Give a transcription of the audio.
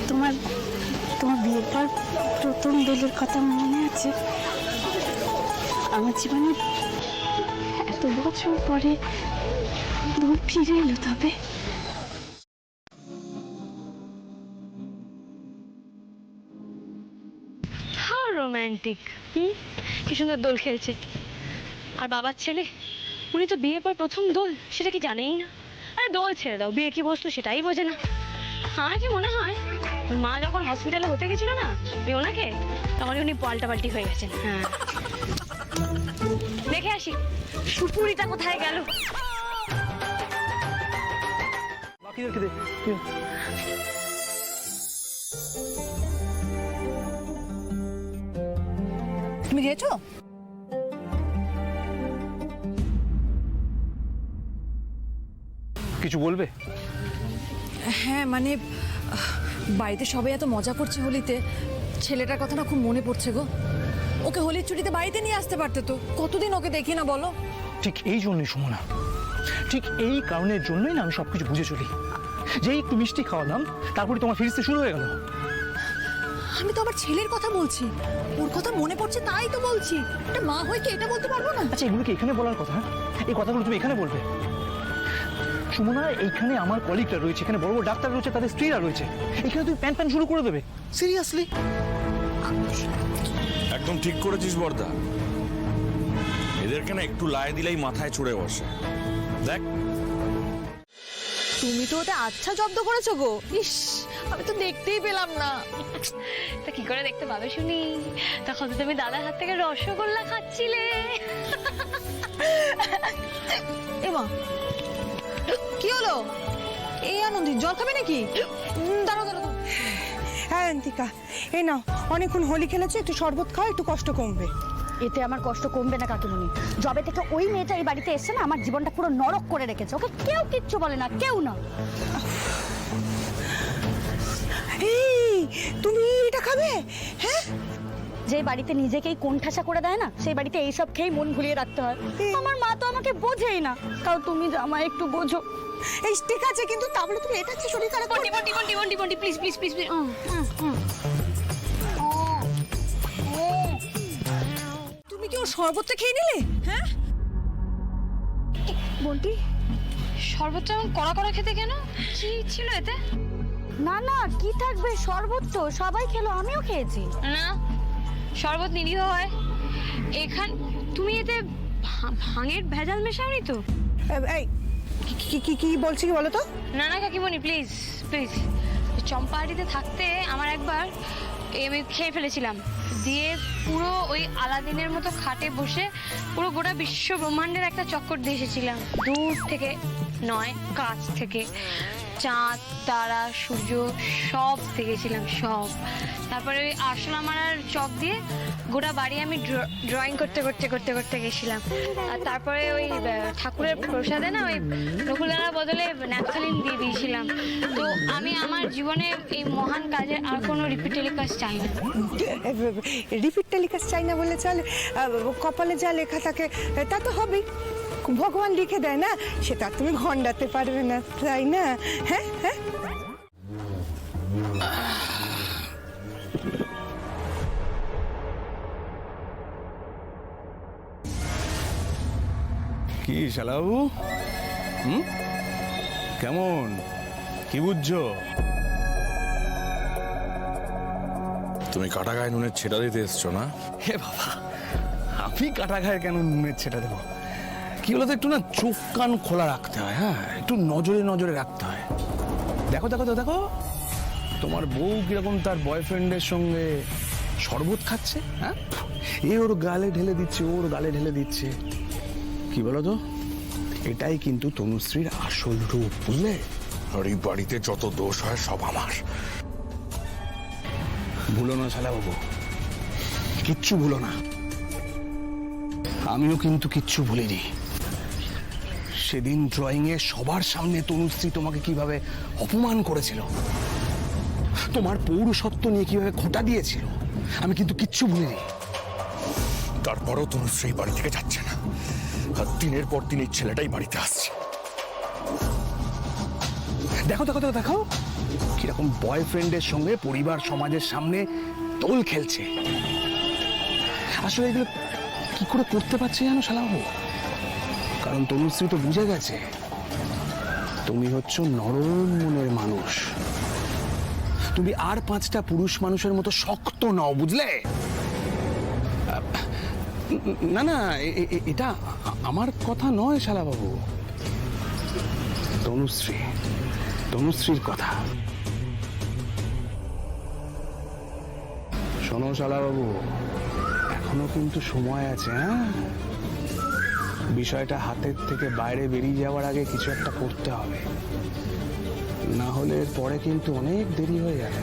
তোমার তোমার বিয়ের পর প্রথম দোলের কথা মনে আছে? আমার জীবনে এত বছর পরে দোল ফিরে এলো। তবে রোমান্টিক, কি সুন্দর দোল খেলছে। আর বাবার ছেলে, উনি তো বিয়ের পর প্রথম দোল, সেটা কি জানেই না। আরে দোল ছেড়ে দাও, বিয়ে কি বস্তু সেটাই বোঝে না। আমার কি মনে হয় মা যখন হসপিটালে হতে গেছিল না ওনাকে, তখন উনি পাল্টাপাল্টি হয়ে গেছেন। হ্যাঁ, দেখে আসি সুপুরিটা কোথায় গেল। তুমি দিয়েছো? কিছু বলবে? হ্যাঁ মানে বাড়িতে সবাই এত মজা করছে হোলিতে, ছেলেটার কথা না খুব মনে পড়ছে গো। ওকে হোলির ছুটিতে বাড়িতে নিয়ে আসতে পারতে তো, কতদিন ওকে দেখি না বলো। ঠিক এই জন্যই সুমনা, ঠিক এই কারণের জন্যই না আমি সবকিছু বুঝে চলি। যেই একটু মিষ্টি খাওয়ালাম তারপরে তোমার ফিরতে শুরু হয়ে গেল। আমি তো আমার ছেলের কথা বলছি, ওর কথা মনে পড়ছে তাই তো বলছি। একটা মা হয়ে কি এটা বলতে পারবো না? আচ্ছা, এগুলো কি এখানে বলার কথা? এই কথাগুলো তুমি এখানে বলবে? সুমনা, এইখানে আমার কলিগরা রয়েছে, এখানে বড় বড় ডাক্তার রয়েছে, তাদের স্ত্রীরা রয়েছে, এখানে তুমি প্যান প্যান শুরু করে দেবে? সিরিয়াসলি? একদম ঠিক করেছিস বর্দা। এদেরকে না একটু লাই দিলেই মাথায় চড়ে বসে। দেখ, তুমি তো ওটা আচ্ছা জব্দ করেছো গো। ইস, আমি তো দেখতেই পেলাম না। তা কি করে দেখতে পাবে শুনি? তখন তো তুমি দাদার হাত থেকে রসগোল্লা খাচ্ছিলে। এমা, কি হলো? এই আনন্দি জল খাবে নাকি? দাঁড়াও দাঁড়াও। হ্যাঁ অন্তিকা, এই নাও, অনেকক্ষণ হোলি খেলেছো, একটু শরবত খাও, একটু কষ্ট কমবে। এতে আমার কষ্ট কমবে না কাকিমণি। যবে থেকে ওই মেয়েটা এই বাড়িতে এসছে না, আমার জীবনটা পুরো নরক করে রেখেছে। ওকে কেউ কিচ্ছু বলে না, কেউ না। এই, তুমি এটা খাবে? হ্যাঁ, যে বাড়িতে নিজেকেই কোণঠাসা করে দেয় না, সেই বাড়িতে এইসব খেয়ে মন ভুলিয়ে রাখতে হয়। আমার মা তো আমাকে বোঝেই না, তাও তুমি আমায় একটু বোঝো। এই ঠিক আছে, কিন্তু তাহলে তুমি এটা কি শরীর খারাপ করবে? বন্টি প্লিজ প্লিজ প্লিজ। তুমি কি ওর শরবতটা খেয়ে নিলে? হ্যাঁ বন্টি, শরবতটা এমন কড়া কড়া খেতে কেন? কি ছিল এতে? না না, কি থাকবে, শরবত তো সবাই খেলো, আমিও খেয়েছি। না, শরবত নিরীহ হয়। এখান তুমি এতে ভাঙের ভেজাল মেশাওনি তো? এই কি কি কি বলছি কি বলো তো? না না কাকিমণি, প্লিজ প্লিজ। চম্পাহাটিতে থাকতে আমার একবার আমি খেয়ে ফেলেছিলাম, দিয়ে পুরো ওই আলাদিনের মতো খাটে বসে পুরো গোটা বিশ্ব ব্রহ্মাণ্ডের একটা চক্কর দিয়ে এসেছিলাম। দূর থেকে নয়, কাছ থেকে। চাঁদ, তারা, সূর্য সব দেখেছিলাম, সব। তারপরে ওই আরশোলা মারার চক দিয়ে গোটা বাড়ি আমি ড্রয়িং করতে করতে করতে করতে গেছিলাম। আর তারপরে ওই ঠাকুরের প্রসাদে না ওই রকুলদানার বদলে ন্যাপথালিন দিয়ে দিয়েছিলাম। তো আমি আমার জীবনে এই মহান কাজে আর কোনো রিপিট টেলিকাস্ট চাই না। রিপিট টেলিকাস্ট চাই না বলে চলে? কপালে যা লেখা থাকে তা তো হবেই। ভগবান লিখে দেয় না, সেটা তুমি ঘন্ডাতে পারবে না, তাই না? হ্যাঁ হ্যাঁ। কি শালাবু, কেমন, কি বুঝছো? তুমি কাটা গায়ে নুনের ছেটা দিতে এসছো না? হে বাবা, আমি কাটা গায়ে কেন নুনের ছেটা দেবো? কি বলতো, একটু না চোখ কান খোলা রাখতে হয়। হ্যাঁ, একটু নজরে নজরে রাখতে হয়। দেখো দেখো তো দেখো, তোমার বউ কিরকম তার বয়ফ্রেন্ডের সঙ্গে শরবত খাচ্ছে। হ্যাঁ, এ ওর গালে ঢেলে দিচ্ছে, ওর গালে ঢেলে দিচ্ছে। কি বলো তো, এটাই কিন্তু তনুশ্রীর আসল রূপ, বুঝলে? আর এই বাড়িতে যত দোষ হয় সব আমার। ভুলো না শালাবাবু, কিচ্ছু ভুলো না। আমিও কিন্তু কিচ্ছু ভুলিনি। সেদিন ড্রয়িং এ সবার সামনে তনুশ্রী তোমাকে কিভাবে অপমান করেছিল, তোমার পৌরসত্ব নিয়ে কিভাবে খোঁটা দিয়েছিল, আমি কিন্তু কিচ্ছু ভুলিনি। তারপরও তনুশ্রী এই বাড়ি থেকে যাচ্ছে না, আর দিনের পর দিন এই ছেলেটাই বাড়িতে আসছে। দেখো দেখো দেখো দেখো কিরকম বয়ফ্রেন্ডের সঙ্গে পরিবার সমাজের সামনে দোল খেলছে। আসলে এগুলো কি করে করতে পারছে জানো শালাবাবু? কারণ তনুশ্রী তো বুঝে গেছে তুমি হচ্ছ নরম মনের মানুষ, তুমি আর 5টা পুরুষ মানুষের মতো শক্ত নও, বুঝলে? না না, এটা আমার কথা নয় শালাবাবু, তনুশ্রীর কথা। শোনো শালাবাবু, এখনো কিন্তু সময় আছে। হ্যাঁ, বিষয়টা হাতের থেকে বাইরে বেরিয়ে যাওয়ার আগে কিছু একটা করতে হবে, না হলে পরে কিন্তু অনেক দেরি হয়ে যাবে।